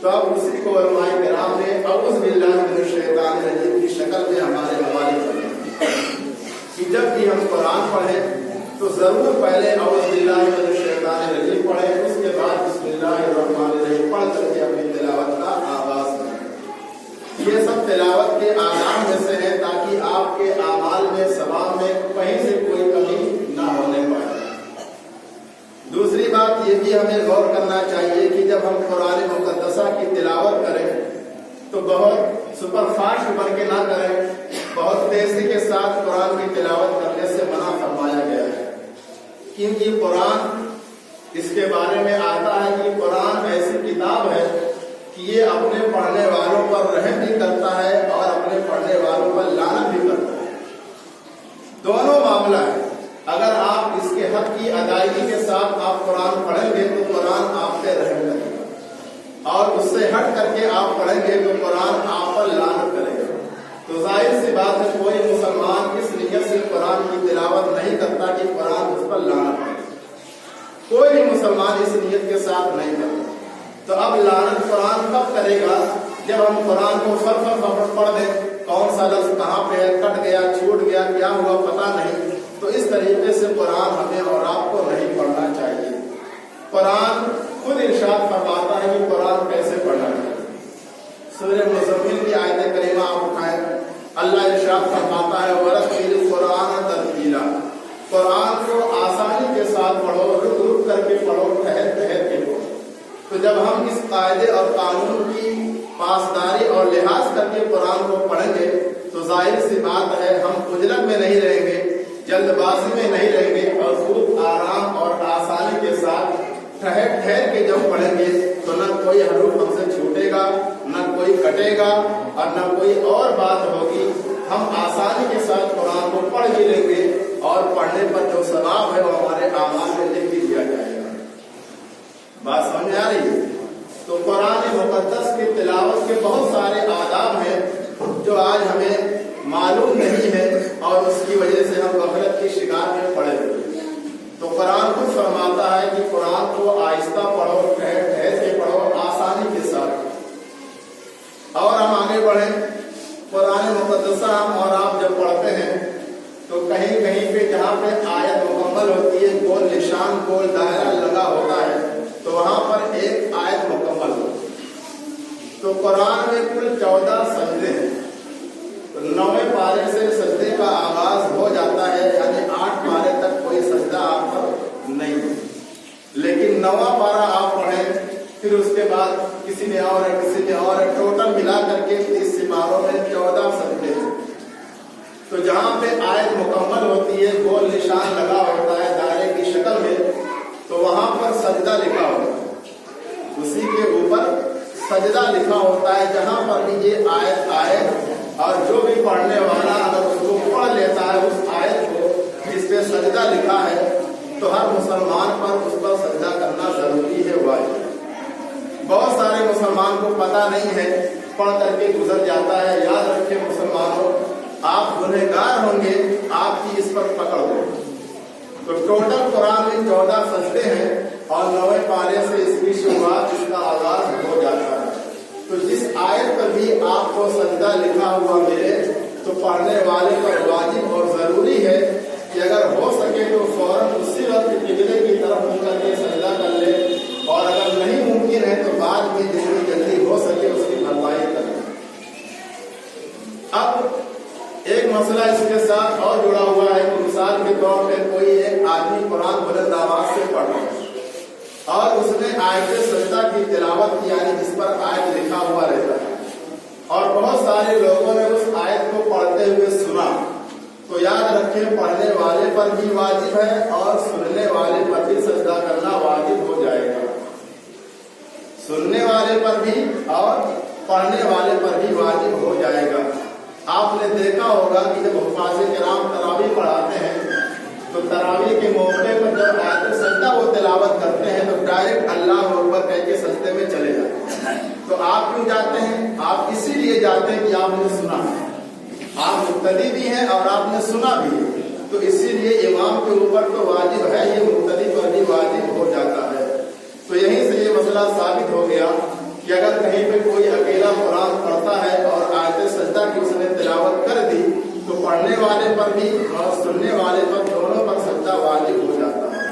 تو اب اسی کو علماء کرام نے اعوذ باللہ من ہم قرآن پڑھیں تو ضرور پہلے اعوذ باللہ من الشیطان الرجیم پڑھیں، اس کے بعد بسم اللہ الرحمن الرحیم پڑھ کر کے اپنی تلاوت کا آغاز کریں۔ یہ سب تلاوت کے آداب میں سے ہیں تاکہ آپ کے اعمال میں ثواب میں کہیں سے کوئی کمی نہ ہونے پائے۔ دوسری بات یہ بھی ہمیں غور کرنا چاہیے کہ جب ہم قرآن مقدسہ کی تلاوت کریں تو بہت سپر فاسٹ بن کے نہ کریں، بہت تیزی کے ساتھ قرآن کی تلاوت کرنے سے منع فرمایا گیا ہے، کیونکہ قرآن اس کے بارے میں آتا ہے کہ قرآن ایسی کتاب ہے کہ یہ اپنے پڑھنے والوں پر رحم بھی کرتا ہے اور اپنے پڑھنے والوں پر لعنت بھی کرتا ہے۔ دونوں معاملہ ہے، اگر آپ اس کے حق کی ادائیگی کے ساتھ آپ قرآن پڑھیں گے تو قرآن آپ پہ رحم کرے گا، اور اس سے ہٹ کر کے آپ پڑھیں گے تو قرآن آپ پر لعنت کرے گا۔ تو ظاہر سی بات ہے کوئی مسلمان اس نیت سے قرآن کی تلاوت نہیں کرتا کہ قرآن اس پر لعنت کرے، کوئی بھی مسلمان اس نیت کے ساتھ نہیں کرتا۔ تو اب لعنت قرآن کب کرے گا؟ جب ہم قرآن کو فٹ پڑھ دیں، کون سا لفظ کہاں پہ ہے، کٹ گیا، چھوٹ گیا، کیا ہوا پتہ نہیں، تو اس طریقے سے قرآن ہمیں اور آپ کو نہیں پڑھنا چاہیے۔ قرآن خود ارشاد فرماتا ہے کہ قرآن کیسے پڑھنا چاہیے۔ سورہ مزمل کی آیت کریمہ آپ اٹھائیں، اللہ ارشاد فرماتا ہے وَرَتِّلِ الْقُرْآنَ تَرْتِیلًا، قرآن کو آسانی کے ساتھ پڑھو، رک رک کر کے پڑھو، ٹھہر ٹھہر کے پڑھو۔ تو جب ہم اس قاعدے اور قانون کی پاسداری اور لحاظ کر کے قرآن کو پڑھیں گے تو ظاہر سی بات ہے ہم عجلت میں نہیں رہیں گے، جلد بازی میں نہیں رہیں گے، اور خوب آرام اور آسانی کے ساتھ ٹھہر ٹھہر کے جب پڑھیں گے تو نہ کوئی حروف ہم سے چھوٹے گا، نہ کوئی کٹے گا، اور نہ کوئی اور بات ہوگی۔ ہم آسانی کے ساتھ قرآن کو پڑھ بھی لیں گے اور پڑھنے پر جو ثواب ہے وہ ہمارے اعمال میں لکھ بھی دیا جائے گا۔ بات سمجھ آ رہی ہے؟ تو قرآن مقدس کی تلاوت کے بہت سارے آداب ہیں جو آج ہمیں معلوم نہیں ہے، اور اس کی وجہ سے ہم غفلت کی شکار میں پڑے ہوئے ہیں۔ تو قرآن خود فرماتا ہے کہ قرآن کو آہستہ پڑھو، ٹھہر ٹھہر کے پڑھو، آسانی کے ساتھ۔ اور ہم آگے بڑھیں، قرآن مقدسہ ہم اور آپ جب پڑھتے ہیں تو کہیں کہیں پہ جہاں پہ آیت مکمل ہوتی ہے، گول نشان، گول دائرہ لگا ہوتا ہے، تو وہاں پر ایک آیت مکمل ہوتی ہے۔ تو قرآن میں کل 14 سجدے ہیں، 9ویں پارے سے سجدے کا آغاز ہو جاتا ہے، یعنی 8 پارے تک کوئی سجدہ آپ پر نہیں ہے، لیکن 9واں پارہ آپ پڑھیں، پھر اس کے بعد کسی نے اور ہے، کسی نے اور ہے، ٹوٹل ملا کر کے 30 سپاروں میں 14 سجدے ہیں۔ تو جہاں پہ آیت مکمل ہوتی ہے، گول نشان لگا ہوتا ہے دائرے کی شکل میں، تو وہاں پر سجدہ لکھا ہوتا ہے، اسی کے اوپر سجدہ لکھا ہوتا ہے۔ جہاں پر بھی یہ آیت آئے اور جو بھی پڑھنے والا اگر اس کو پڑھ لیتا ہے اس آیت کو جس پہ سجدہ لکھا ہے، تو ہر مسلمان پر اس پر سجدہ کرنا ضروری ہے، واجب ہے۔ بہت سارے مسلمان کو پتہ نہیں ہے، پڑھ کر کے گزر جاتا ہے۔ یاد رکھیں مسلمانوں، آپ گنہگار ہوں گے، آپ کی اس پر پکڑ ہو۔ تو ٹوٹل قرآن میں 14 سجدے ہیں، اور 9ویں پارے سے اس کی شروعات، اس کا آغاز ہو جاتا ہے۔ تو جس آیت پر بھی آپ کو سجدہ لکھا ہوا ملے تو پڑھنے والے پر واجب اور ضروری ہے کہ اگر ہو سکے تو فوراً اسی وقت قبلے کی طرف منہ کر کے سجدہ کر لے، اور اگر نہیں ممکن ہے تو بعد میں جتنی جلدی ہو سکے اس کی بھرپائی کریں۔ اب ایک مسئلہ اس کے ساتھ اور جڑا ہوا ہے کہ مثال کے طور پہ کوئی ایک آدمی قرآن بلند آواز سے پڑھ رہا ہے اور اس نے آیت سجدہ کی تلاوت کی، یعنی جس پر آیت لکھا ہوا رہتا ہے، اور بہت سارے لوگوں نے اس آیت کو پڑھتے ہوئے سنا، تو یاد رکھیں پڑھنے والے پر بھی واجب ہے اور سننے والے پر بھی سجدہ کرنا واجب ہو جائے گا۔ سننے والے پر بھی اور پڑھنے والے پر بھی واجب ہو جائے گا۔ آپ نے دیکھا ہوگا کہ جب حفاظ کرام تراویح پڑھاتے ہیں تو تراویح کے موقع پر جب آیت سجدہ وہ تلاوت کرتے ہیں تو ڈائریکٹ اللہ اکبر کہہ کے سجدے میں چلے جاتے ہیں۔ تو آپ کیوں جاتے ہیں؟ آپ اسی لیے جاتے ہیں کہ آپ نے سنا، آپ مقتدی بھی ہیں اور آپ نے سنا بھی ہے، تو اسی لیے امام کے اوپر تو واجب ہے، یہ مقتدی پر بھی واجب ہو جاتا ہے۔ تو یہیں سے یہ مسئلہ ثابت ہو گیا کہ اگر کہیں پہ کوئی اکیلا قرآن پڑھتا ہے اور آیت سجدہ کی اس نے تلاوت کر دی تو پڑھنے पढ़ने वाले पर भी और सुनने वाले पर दोनों पर सजदा वाजिब हो जाता है।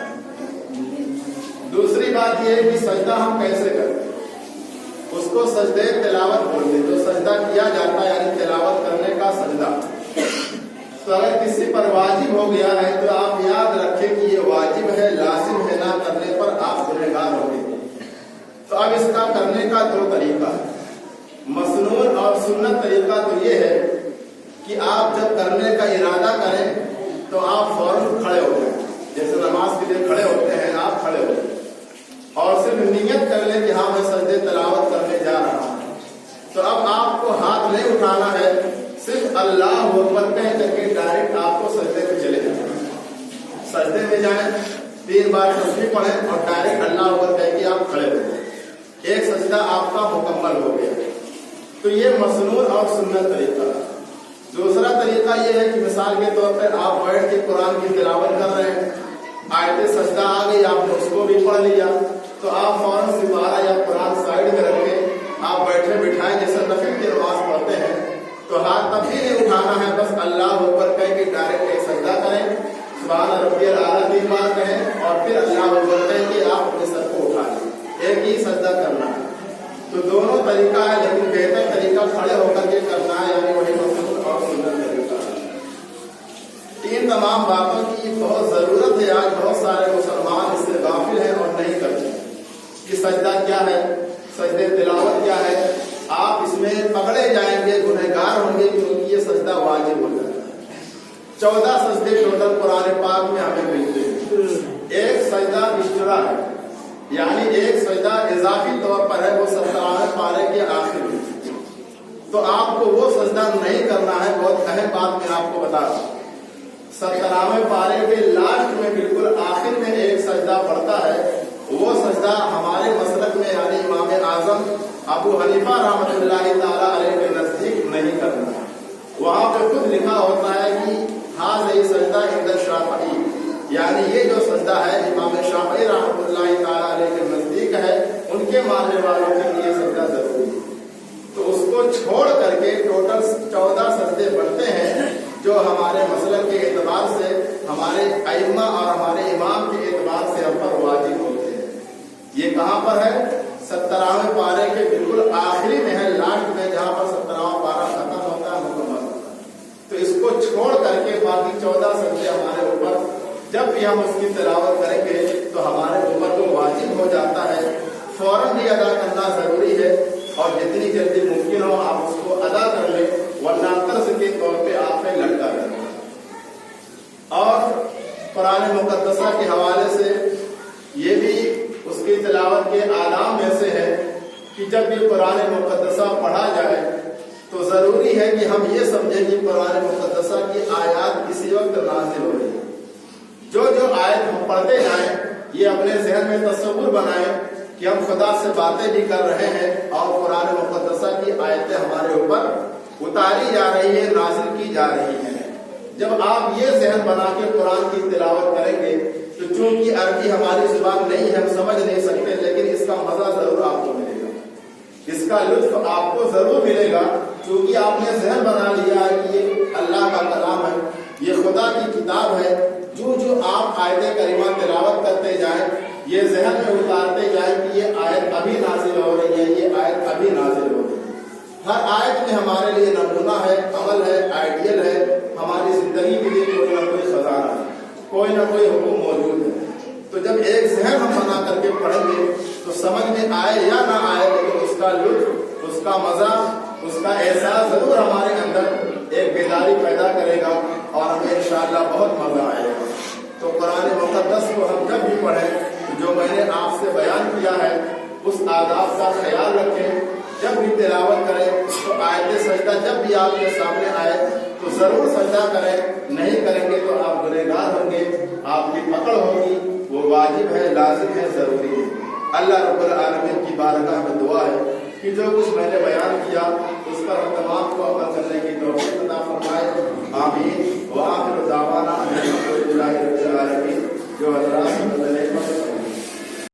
दूसरी बात यह है कि सजदा हम कैसे करते हैं, उसको सजदे तिलावत बोलते हैं। जो सजदा किया जाता है यानी तिलावत करने का सजदा, तो अगर किसी पर वाजिब हो गया है तो आप याद रखें कि ये वाजिब है, लाजिम है, ना करने पर आप गुनहगार होंगे। तो अब इसका करने का दो तरीका है, मसनून और सुन्नत तरीका तो ये है कि आप जब करने का इरादा करें तो आप फौरन खड़े हो जाएं, जैसे नमाज के लिए खड़े होते हैं, आप खड़े हो जाएं और सिर्फ नियत कर लें कि हाँ मैं सजदे तिलावत करने जा रहा हूँ। तो अब आपको हाथ नहीं उठाना है, सिर्फ अल्लाह अकबर कह करके डायरेक्ट आपको सजदे पे चले जाएं, सजदे में जाएं, 3 बार तस्बीह पढ़ें और डायरेक्ट अल्लाह अकबर कह के आप खड़े हो जाएं। एक सजदा आपका मुकम्मल हो गया। तो ये मसनून और सुन्नत तरीका है। दूसरा तरीका ये है कि मिसाल के तौर पर आप बैठ के कुरान की तिलावत कर रहे हैं, आयत सजदा आ गई, आपने उसको भी पढ़ लिया, तो आप फौरन सिपारा या कुरान साइड में रख के आप बैठे बिठाए जैसे नफिल की नमाज पढ़ते हैं, तो हाथ तब भी नहीं उठाना है, बस अल्लाह अकबर कह के डायरेक्ट एक सजदा करें, सुभान रब्बियल आला 3 बार कहें और फिर अल्लाह अकबर कह के आप अपने सर को उठा लें। एक ही सजदा करना है। तो दोनों तरीका है, लेकिन बेहतर तरीका खड़े होकर के करना है, यानी वही मसनून और सुन्नत तरीका है। इन तमाम बातों की बहुत जरूरत है। आज बहुत सारे मुसलमान इससे गाफिल हैं और नहीं करते कि सजदा क्या है, सजदे तिलावत क्या है। आप इसमें पकड़े जाएंगे, गुनहगार होंगे, क्योंकि ये सजदा वाजिब हो जाता है। 14 सजदे टोटल कुरान पाक में हमें मिलते हैं। एक सजदा इश्तरा है, यानी एक सजदा इजाफी तौर पर है, वो 17वें पारे के आखिर में। तो आपको वो सजदा नहीं करना है। बहुत अहम बात मैं आपको बता रहा हूँ, 17वें पारे के लास्ट में बिल्कुल आखिर में एक सजदा पड़ता है। वो सजदा हमारे मसलक में यानी इमाम आजम अबू हनीफा रहमतुल्लाहि ताला अलैह के नजदीक नहीं करना है। वहां पे खुद लिखा होता है कि हाज़िही सजदा इंद शाफ़िई, यानी ये जो सजदा है इमाम शाफ़िई रहमतुल्लाहि ताला अलैह के नजदीक है, उनके मानने वालों के लिए सजदा जरूरी है। तो उसको छोड़ करके टोटल 14 सजदे बनते हैं, जो हमारे मसलक के एतबार से, हमारे अइम्मा और हमारे इमाम के एतबार से हम पर वाजिब होते हैं। ये कहाँ पर है? 17वें पारे के बिल्कुल आखिरी में है, लास्ट में, जहाँ पर 17वां पारा खत्म होता है, मुकम्मल होता है। तो इसको छोड़ करके बाकी 14 सजदे हमारे ऊपर, जब भी हम उसकी तिलावत करेंगे तो हमारे ऊपर तो वाजिब हो जाता है। फौरन भी अदा करना जरूरी है और जितनी जल्दी मुमकिन हो आप उसको अदा कर लें, वरना कर्ज के तौर पे आप पे लटका रहेगा। और कुरान मुकद्दसा के हवाले से ये भी उसकी तिलावत के आदाब में से है कि जब भी कुरान मुकद्दसा पढ़ा जाए तो जरूरी है कि हम ये समझें कि कुरान मुकद्दसा की आयत किसी वक्त नाज़िल हो रही है। जो जो आयत हम पढ़ते जाएं, ये अपने जहन में तस्वुर बनाएं कि हम खुदा से बातें भी कर रहे हैं और कुरान मुकद्दसा की आयतें हमारे ऊपर उतारी जा रही है, नाज़िल की जा रही है। जब आप ये जहन बना के कुरान की तिलावत करेंगे तो चूंकि अरबी हमारी जुबान नहीं है, हम समझ नहीं सकते, लेकिन इसका मजा जरूर आपको मिलेगा, इसका लुत्फ आपको जरूर मिलेगा, क्योंकि आपने जहन बना लिया है कि ये अल्लाह का कलाम है, ये खुदा की किताब है। जो जो आप आयत करीमा तिलावत करते जाएं, ये जहन में उतारते जाएं कि ये आयत अभी नाजिल हो रही है, ये आयत अभी नाजिल हो रही है। हर आयत में हमारे लिए नमूना है, अमल है, आइडियल है, हमारी जिंदगी के लिए कोई ना कोई खजाना है, कोई ना कोई हुक्म मौजूद है। तो जब एक जहन हम बना करके पढ़ेंगे तो समझ में आए या ना आए, लेकिन उसका लुत्फ, उसका मजा, उसका एहसास जरूर हमारे अंदर एक बेदारी पैदा करेगा और हमें इंशाअल्लाह बहुत मजा आएगा। तो कुरान मुक़द्दस को हम जब भी पढ़ें, जो मैंने आपसे बयान किया है उस आदाब का ख्याल रखें। जब भी तिलावत करें तो आयत सजदा जब भी आपके सामने आए तो जरूर सजदा करें, नहीं करेंगे तो आप गुनहगार होंगे, आपकी पकड़ होगी, वो वाजिब है, लाजिम है, जरूरी है। अल्लाह रब्बुल आलमीन की बारगाह में दुआ है कि जो कुछ मैंने बयान किया उस पर हम तमाम को अमल करने की तौफीक अता फरमाए। आमीन।